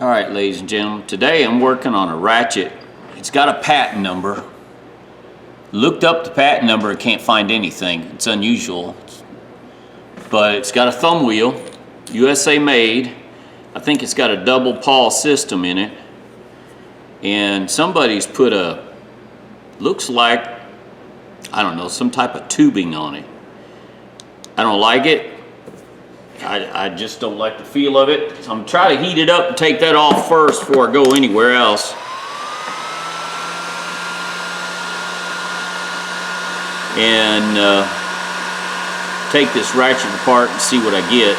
Alright, ladies and gentlemen, today I'm working on a ratchet. It's got a patent number. Looked up the patent number and can't find anything. It's unusual. But it's got a thumb wheel, USA made. I think it's got a double pawl system in it. And somebody's put looks like, I don't know, some type of tubing on it. I don't like it. I just don't like the feel of it. So I'm gonna try to heat it up and take that off first before I go anywhere else. And take this ratchet apart and see what I get.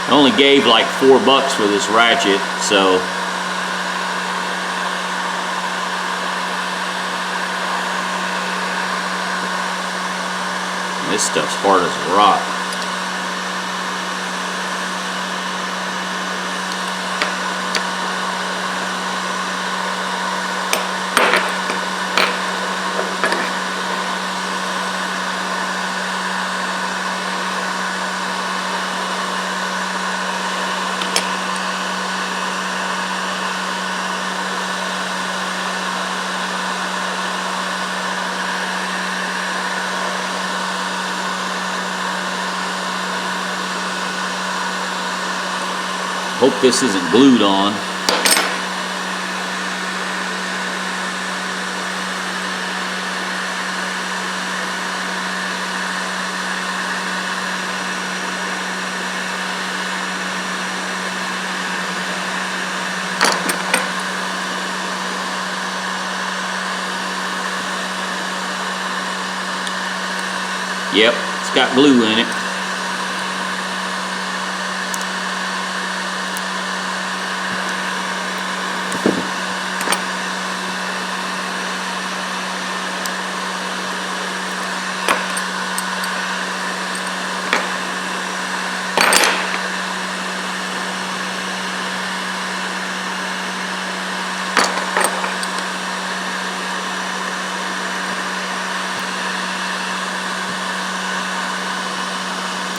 I only gave like $4 for this ratchet, so this stuff's hard as a rock. Hope this isn't glued on. Yep, it's got glue in it.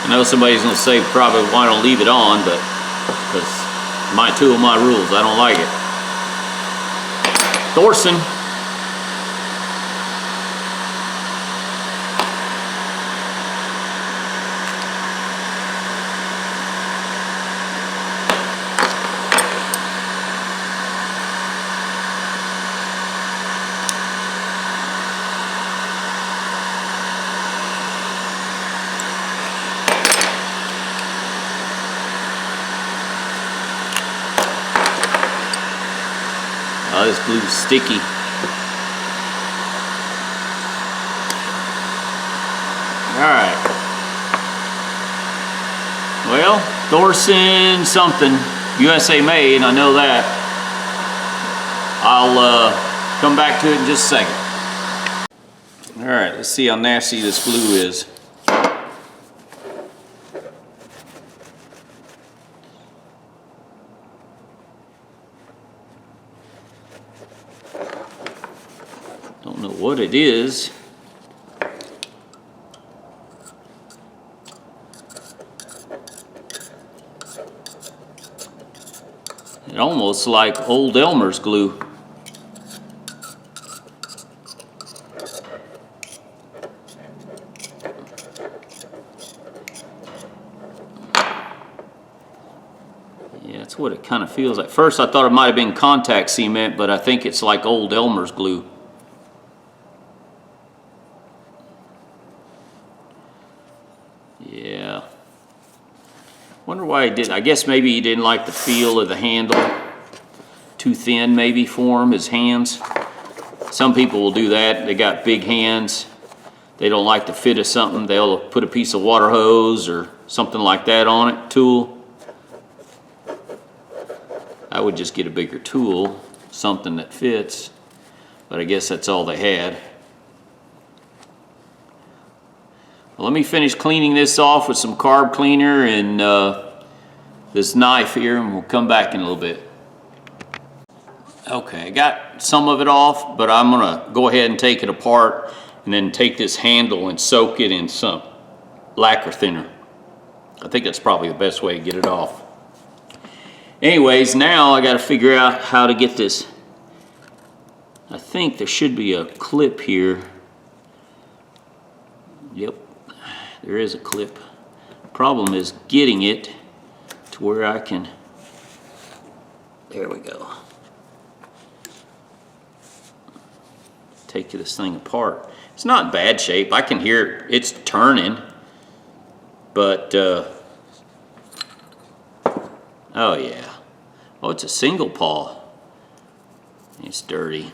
I know somebody's going to say probably why don't leave it on, but because my tool, my rules, I don't like it. Thorsen. Oh, this glue's sticky. Alright. Well, Thorsen something. USA made, I know that. I'll come back to it in just a second. Alright, let's see how nasty this glue is. Don't know what it is. It almost like old Elmer's glue. Yeah, that's what it kind of feels like. First I thought it might have been contact cement, but I think it's like old Elmer's glue. Yeah. Wonder why he did. I guess maybe he didn't like the feel of the handle. Too thin maybe for him, his hands. Some people will do that. They got big hands. They don't like the fit of something. They'll put a piece of water hose or something like that on it, tool. I would just get a bigger tool, something that fits. But I guess that's all they had. Well, let me finish cleaning this off with some carb cleaner and this knife here, and we'll come back in a little bit. Okay, I got some of it off, but I'm gonna go ahead and take it apart and then take this handle and soak it in some lacquer thinner. I think that's probably the best way to get it off. Anyways, now I gotta figure out how to get this. I think there should be a clip here. Yep, there is a clip. Problem is getting it to where I can, there we go. Take this thing apart. It's not in bad shape. I can hear it's turning, but oh yeah. Oh, it's a single paw. It's dirty.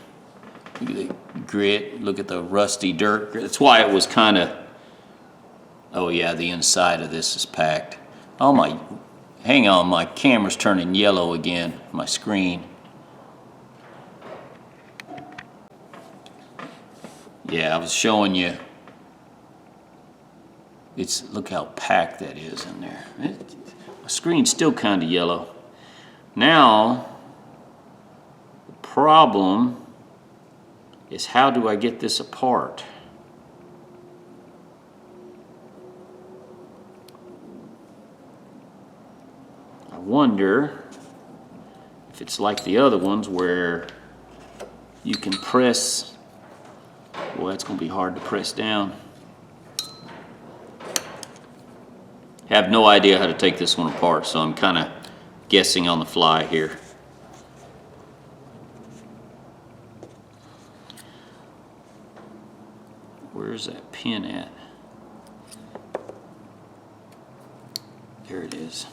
Look at the grit. Look at the rusty dirt. That's why it was kind of. Oh yeah, the inside of this is packed. Oh my, hang on, my camera's turning yellow again. My screen. Yeah, I was showing you. Look how packed that is in there. My screen's still kind of yellow. Now, the problem is how do I get this apart? I wonder if it's like the other ones where you can press. Well, that's going to be hard to press down. I have no idea how to take this one apart, so I'm kind of guessing on the fly here. Where's that pin at? There it is.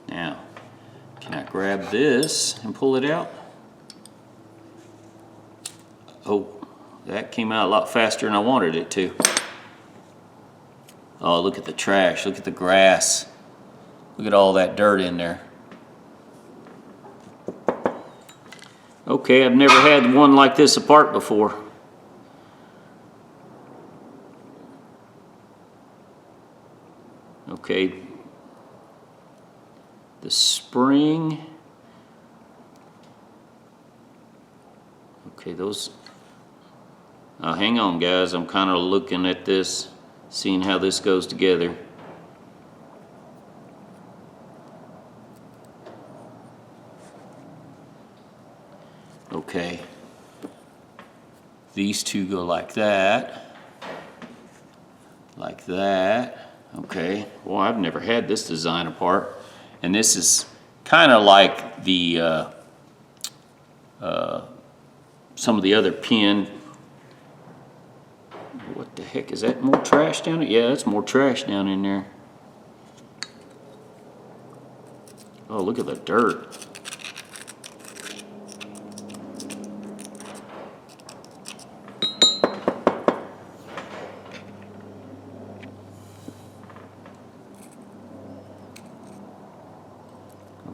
Now, can I grab this and pull it out? Oh, that came out a lot faster than I wanted it to. Oh, look at the trash. Look at the grass. Look at all that dirt in there. Okay, I've never had one like this apart before. Okay. The spring. Okay, those. Hang on, guys. I'm kind of looking at this, seeing how this goes together. Okay. These two go like that. Like that. Okay. Well, I've never had this design apart. And this is kind of like the some of the other pin. What the heck, is that more trash down there? Yeah, that's more trash down in there. Oh, look at the dirt.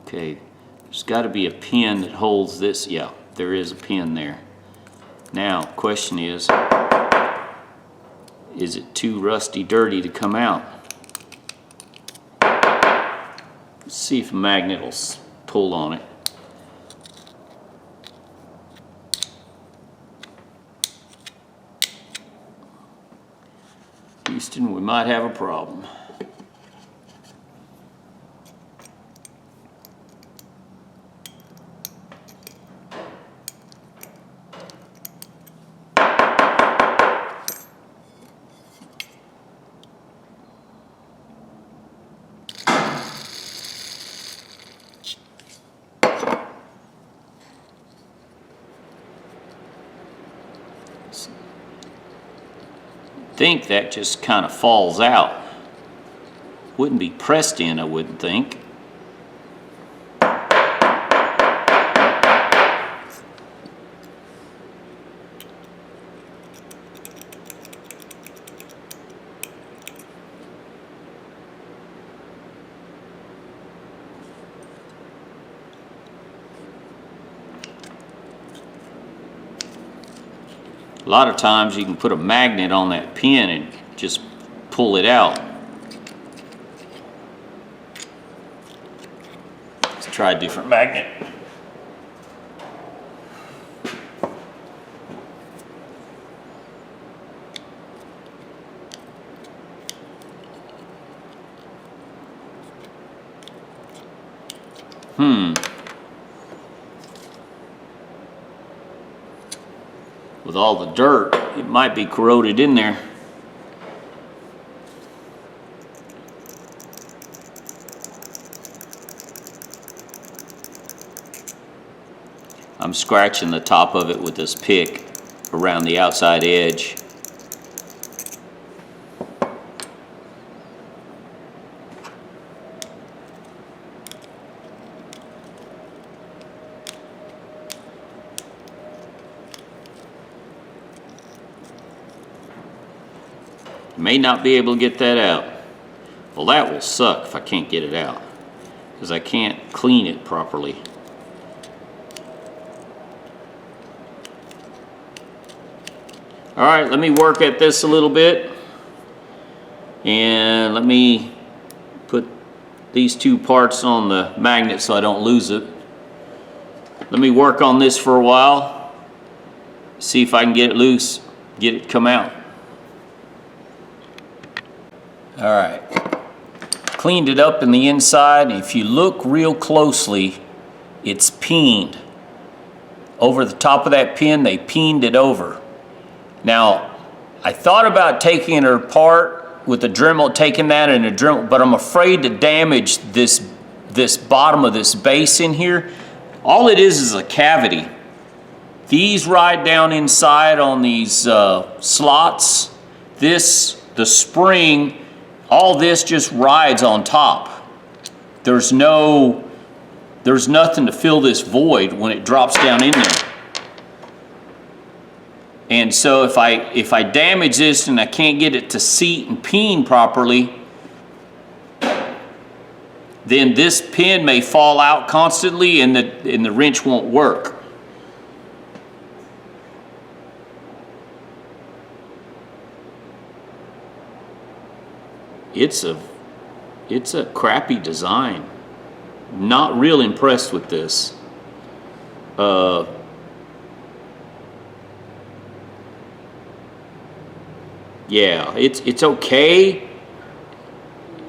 Okay, there's got to be a pin that holds this. Yeah, there is a pin there. Now, question is it too rusty, dirty to come out? Let's see if a magnet will pull on it. Houston, we might have a problem. I think that just kind of falls out. Wouldn't be pressed in, I wouldn't think. A lot of times you can put a magnet on that pin and just pull it out. Let's try a different magnet. With all the dirt, it might be corroded in there. I'm scratching the top of it with this pick around the outside edge. May not be able to get that out. Well, that will suck if I can't get it out, because I can't clean it properly. All right, let me work at this a little bit, and let me put these two parts on the magnet so I don't lose it. Let me work on this for a while, see if I can get it loose, get it come out. All right, cleaned it up in the inside. If you look real closely, it's peened. Over the top of that pin, they peened it over. Now, I thought about taking it apart with a Dremel, taking that in a Dremel, but I'm afraid to damage this bottom of this base in here. All it is a cavity. These ride down inside on these slots. The spring, all this just rides on top. There's nothing to fill this void when it drops down in there. And so if I damage this and I can't get it to seat and peen properly, then this pin may fall out constantly and the wrench won't work. It's a crappy design. Not real impressed with this. Yeah, it's okay.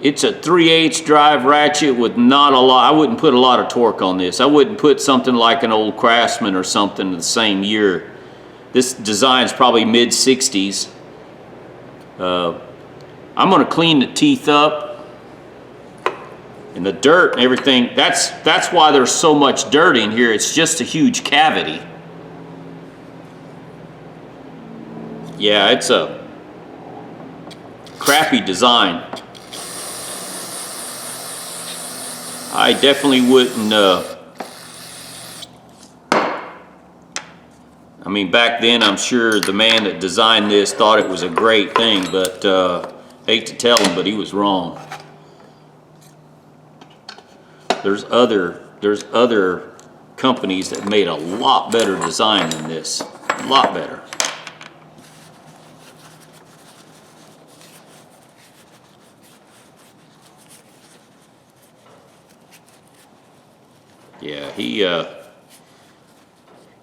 It's a 3/8 drive ratchet with not a lot. I wouldn't put a lot of torque on this. I wouldn't put something like an old Craftsman or something the same year. This design's probably mid-60s. I'm gonna clean the teeth up and the dirt and everything. That's why there's so much dirt in here. It's just a huge cavity. Yeah, it's a crappy design. I definitely wouldn't, I mean, back then I'm sure the man that designed this thought it was a great thing, but hate to tell him, but he was wrong. There's other companies that made a lot better design than this, a lot better. Yeah,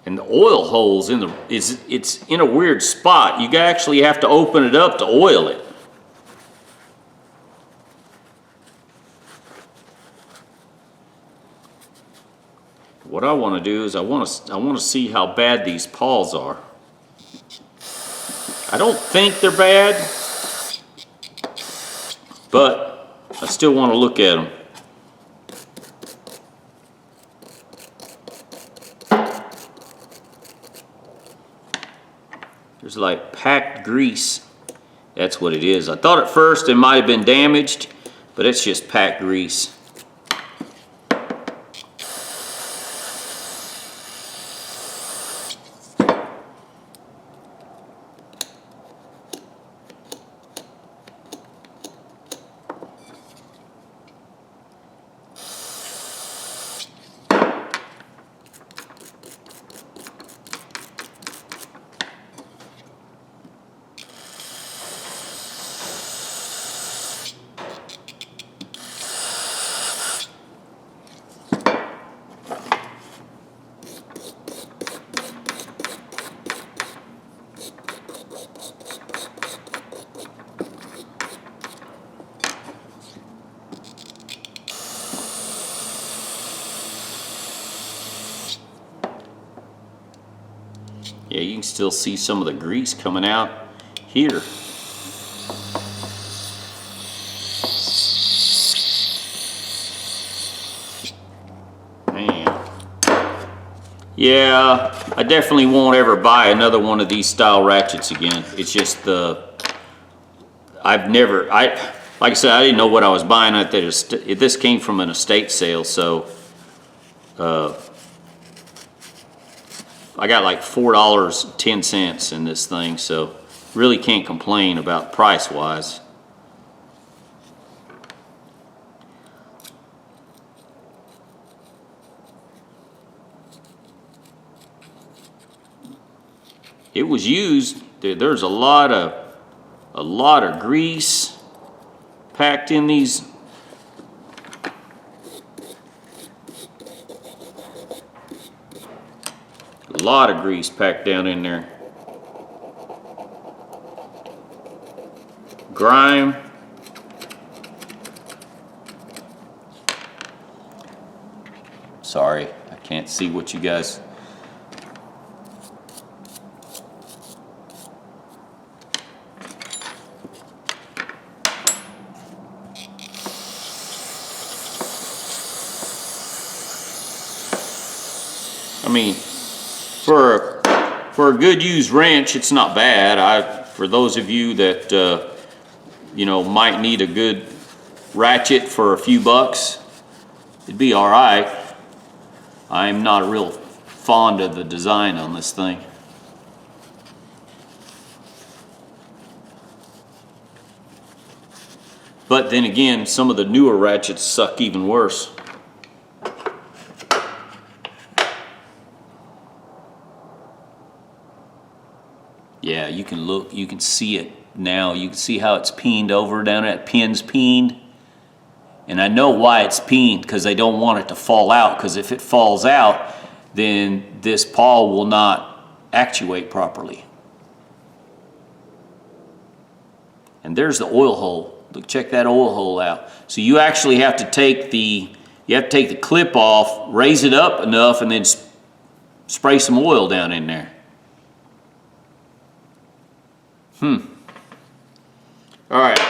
and the oil holes it's in a weird spot. You actually have to open it up to oil it. What I want to do is I want to see how bad these paws are. I don't think they're bad, but I still want to look at them. There's like packed grease. That's what it is. I thought at first it might have been damaged, but it's just packed grease. Yeah, you can still see some of the grease coming out here. Man. Yeah, I definitely won't ever buy another one of these style ratchets again. It's just like I said, I didn't know what I was buying at that. This came from an estate sale, so I got like $4.10 in this thing, so really can't complain about price-wise. It was used. There's a lot of grease packed in these. A lot of grease packed down in there. Grime. Sorry, I can't see what you guys. I mean, for a good used wrench, it's not bad. For those of you that you know, might need a good ratchet for a few bucks, it'd be all right. I'm not real fond of the design on this thing. But then again, some of the newer ratchets suck even worse. Yeah, you can look, you can see it now. You can see how it's peened over down there. That pin's peened. And I know why it's peened, because they don't want it to fall out, because if it falls out, then this pawl will not actuate properly. And there's the oil hole. Look, check that oil hole out. So you actually have to take the clip off, raise it up enough, and then spray some oil down in there. All right.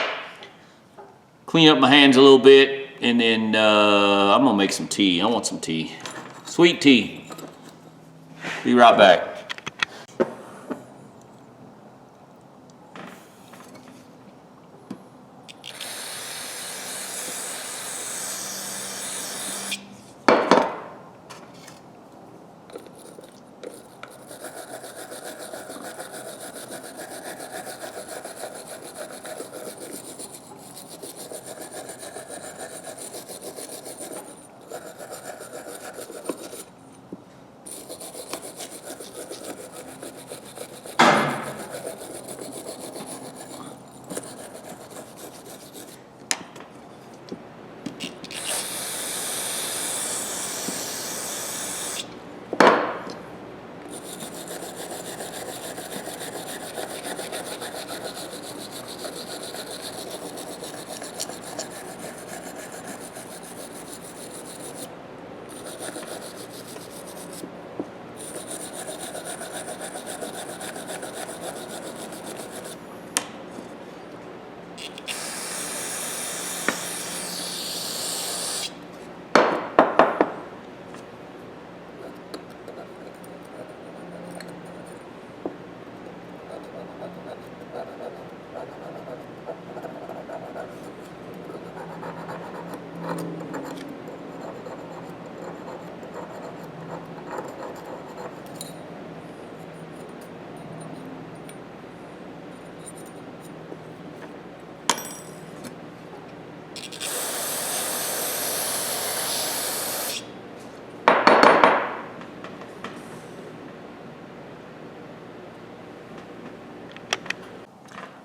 Clean up my hands a little bit, and then I'm gonna make some tea. I want some tea. Sweet tea. Be right back.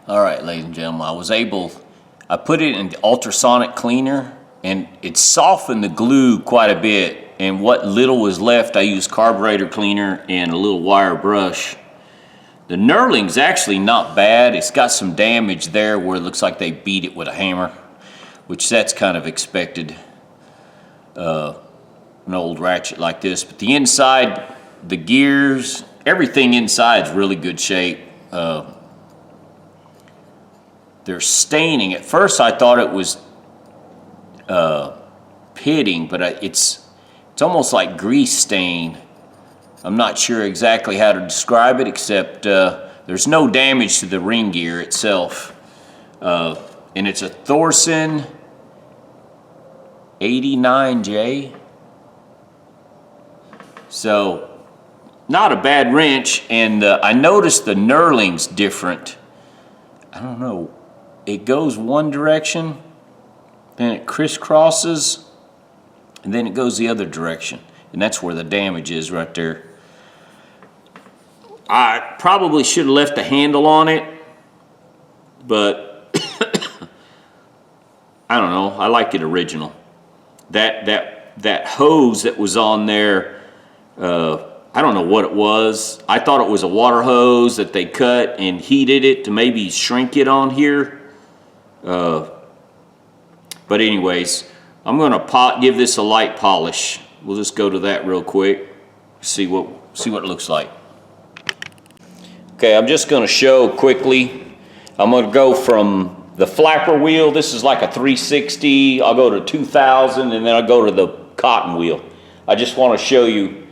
All right, ladies and gentlemen, I put it in the ultrasonic cleaner, and it softened the glue quite a bit. And what little was left, I used carburetor cleaner and a little wire brush. The knurling's actually not bad. It's got some damage there where it looks like they beat it with a hammer, which that's kind of expected, an old ratchet like this. But the inside, the gears everything inside's really good shape. They're staining. At first I thought it was pitting, but it's almost like grease stain. I'm not sure exactly how to describe it, except there's no damage to the ring gear itself. And it's a Thorsen 89J. So not a bad wrench, and I noticed the knurling's different. I don't know, it goes one direction, then it crisscrosses, and then it goes the other direction, and that's where the damage is right there. I probably should have left the handle on it, but I don't know, I like it original. That hose that was on there, I don't know what it was. I thought it was a water hose that they cut and heated it to maybe shrink it on here. But anyways, I'm gonna give this a light polish. We'll just go to that real quick, see what it looks like. Okay, I'm just gonna show quickly. I'm gonna go from the flapper wheel. This is like a 360. I'll go to 2000, and then I'll go to the cotton wheel. I just want to show you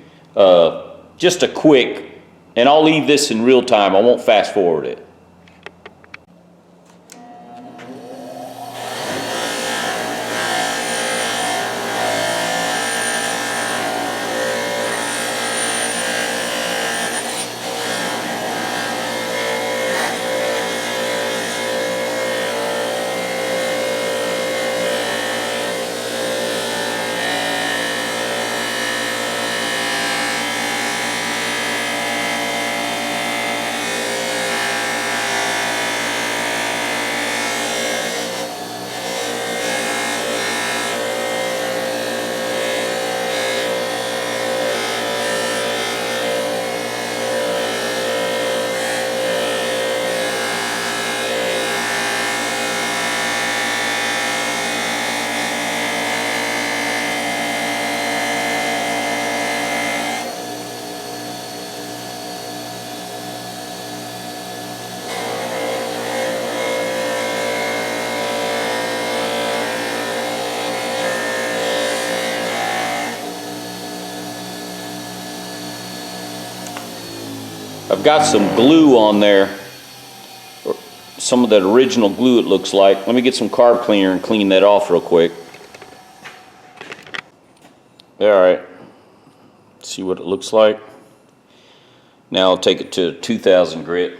just a quick, and I'll leave this in real time. I won't fast forward it. I've got some glue on there, or some of that original glue it looks like. Let me get some carb cleaner and clean that off real quick. All right, see what it looks like. Now I'll take it to 2000 grit.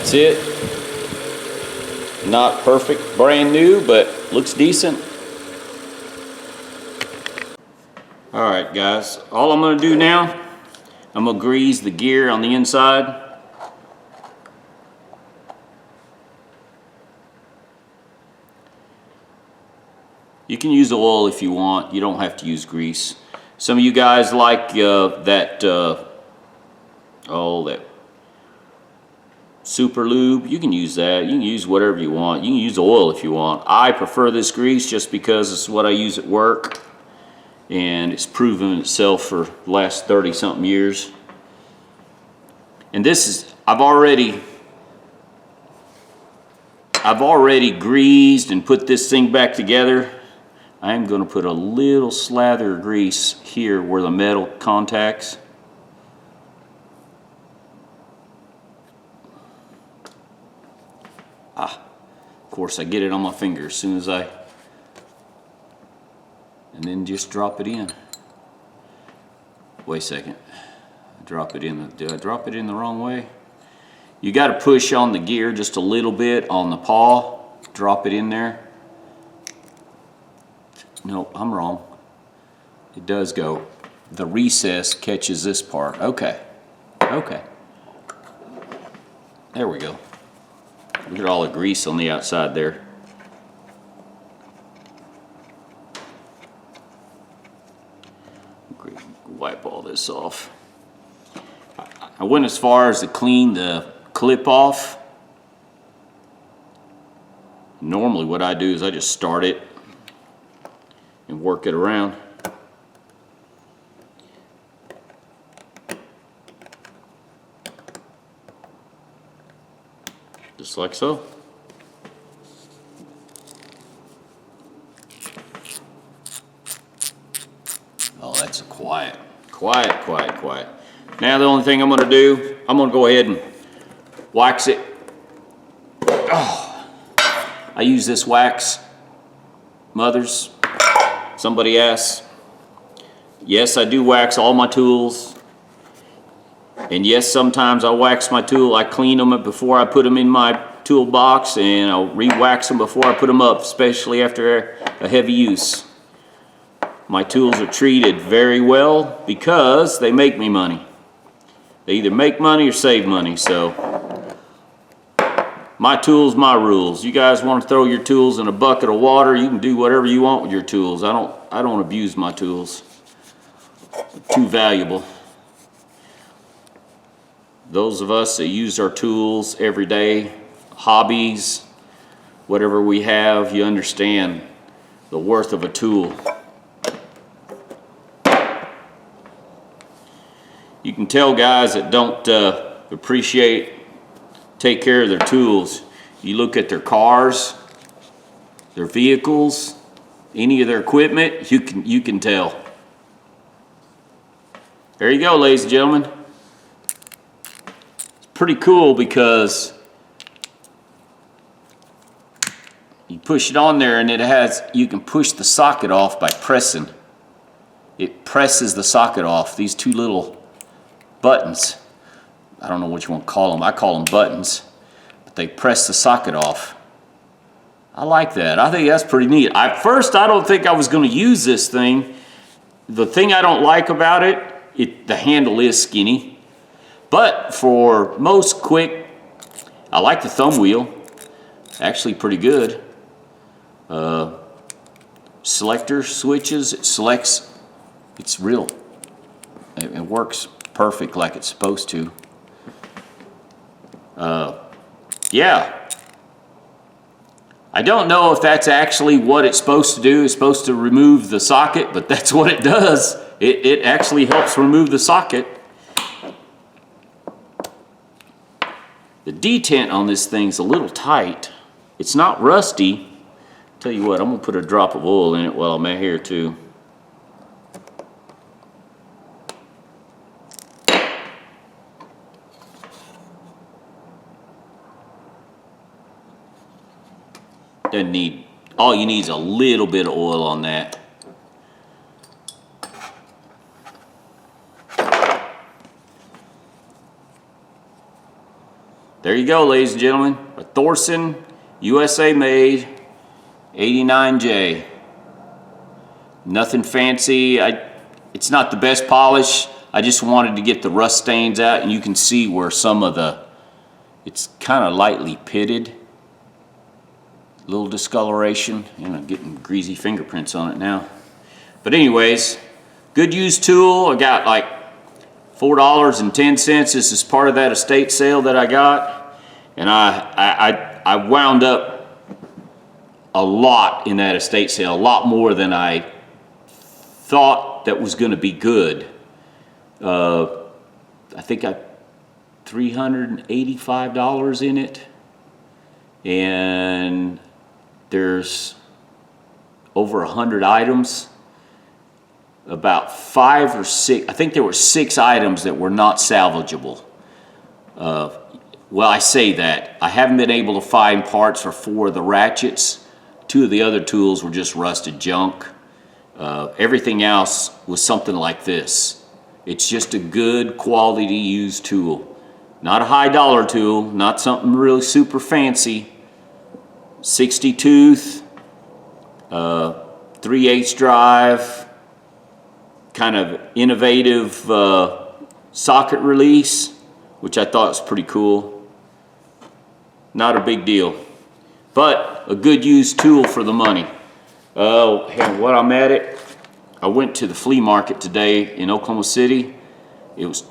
That's it. Not perfect, brand new, but looks decent. All right, guys. All I'm gonna do now, I'm gonna grease the gear on the inside. You can use oil if you want. You don't have to use grease. Some of you guys like that super lube. You can use that. You can use whatever you want. You can use oil if you want. I prefer this grease just because it's what I use at work, and it's proven itself for the last 30-something years. And this is, I've already greased and put this thing back together. I'm going to put a little slather of grease here where the metal contacts. Of course I get it on my finger as soon as and then just drop it in. Wait a second. Drop it in. Did I drop it in the wrong way? You got to push on the gear just a little bit on the paw. Drop it in there. No, I'm wrong. It does go. The recess catches this part. Okay. Okay. There we go. Look at all the grease on the outside there. Wipe all this off. I went as far as to clean the clip off. Normally what I do is I just start it and work it around. Just like so. Oh, that's quiet. Quiet, quiet, quiet. Now the only thing I'm gonna do, I'm gonna go ahead and wax it. Oh, I use this wax, Mothers. Somebody asks. Yes, I do wax all my tools. And yes, sometimes I wax my tool. I clean them before I put them in my toolbox, and I'll re-wax them before I put them up, especially after a heavy use. My tools are treated very well because they make me money. They either make money or save money, so my tools, my rules. You guys want to throw your tools in a bucket of water, you can do whatever you want with your tools. I don't abuse my tools. They're too valuable. Those of us that use our tools every day, hobbies, whatever we have, you understand the worth of a tool. You can tell guys that don't take care of their tools. You look at their cars, their vehicles, any of their equipment, you can tell. There you go, ladies and gentlemen. It's pretty cool because you push it on there and you can push the socket off by pressing. It presses the socket off. These two little buttons. I don't know what you want to call them. I call them buttons. But they press the socket off. I like that. I think that's pretty neat. At first, I don't think I was going to use this thing. The thing I don't like about it, the handle is skinny. But for most quick, I like the thumb wheel. Actually pretty good. Selector switches, it selects. It's real. It works perfect like it's supposed to. Yeah. I don't know if that's actually what it's supposed to do. It's supposed to remove the socket, but that's what it does. It actually helps remove the socket. The detent on this thing's a little tight. It's not rusty. Tell you what, I'm gonna put a drop of oil in it while I'm at here too. Doesn't need, all you need is a little bit of oil on that. there you go, ladies and gentlemen. A Thorsen, USA made, 89J. Nothing fancy. It's not the best polish. I just wanted to get the rust stains out, and you can see where some of it's kind of lightly pitted. Little discoloration. You know, getting greasy fingerprints on it now. But anyways, good used tool. I got like $4.10. This is part of that estate sale that I got. And I wound up a lot in that estate sale, a lot more than I thought that was going to be good. I think I $385 in it, and there's over 100 items. About 5 or 6, I think there were 6 items that were not salvageable. Well, I say that. I haven't been able to find parts for 4 of the ratchets. 2 of the other tools were just rusted junk. Everything else was something like this. It's just a good quality used tool. Not a high dollar tool, not something really super fancy. 60 tooth, 3/8 drive, kind of innovative socket release, which I thought was pretty cool. Not a big deal, but a good used tool for the money. And what I'm at it, I went to the flea market today in Oklahoma City. It was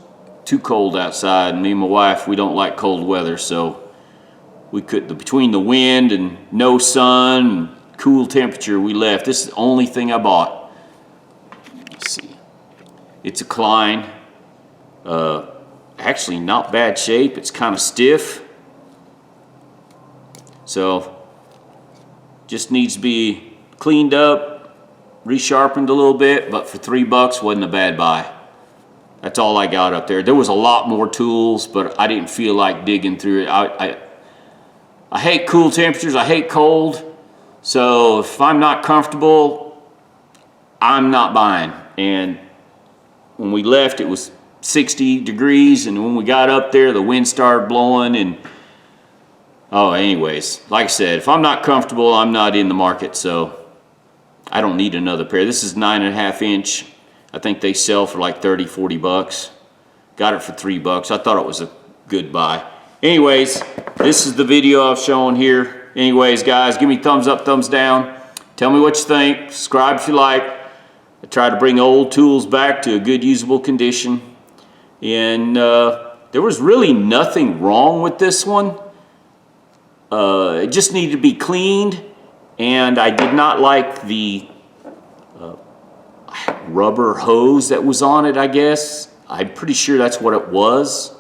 too cold outside. Me and my wife, we don't like cold weather, so we could, between the wind and no sun and cool temperature, we left. This is the only thing I bought. Let's see. It's a Klein. Actually not bad shape. It's kind of stiff. So just needs to be cleaned up, resharpened a little bit, but for $3 wasn't a bad buy. That's all I got up there. There was a lot more tools, but I didn't feel like digging through it. I hate cool temperatures. I hate cold. So if I'm not comfortable, I'm not buying. And when we left, it was 60 degrees, and when we got up there, the wind started blowing. And oh, anyways, like I said, if I'm not comfortable, I'm not in the market. So I don't need another pair. This is 9.5 inch. I think they sell for like 30, 40 bucks. Got it for $3. I thought it was a good buy. Anyways, this is the video I've shown here. Anyways, guys, give me thumbs up, thumbs down. Tell me what you think. Subscribe if you like. I try to bring old tools back to a good usable condition. And there was really nothing wrong with this one. It just needed to be cleaned. And I did not like the rubber hose that was on it, I guess. I'm pretty sure that's what it was.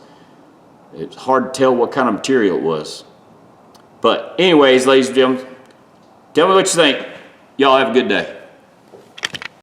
It's hard to tell what kind of material it was. But anyways, ladies and gentlemen, tell me what you think. Y'all have a good day.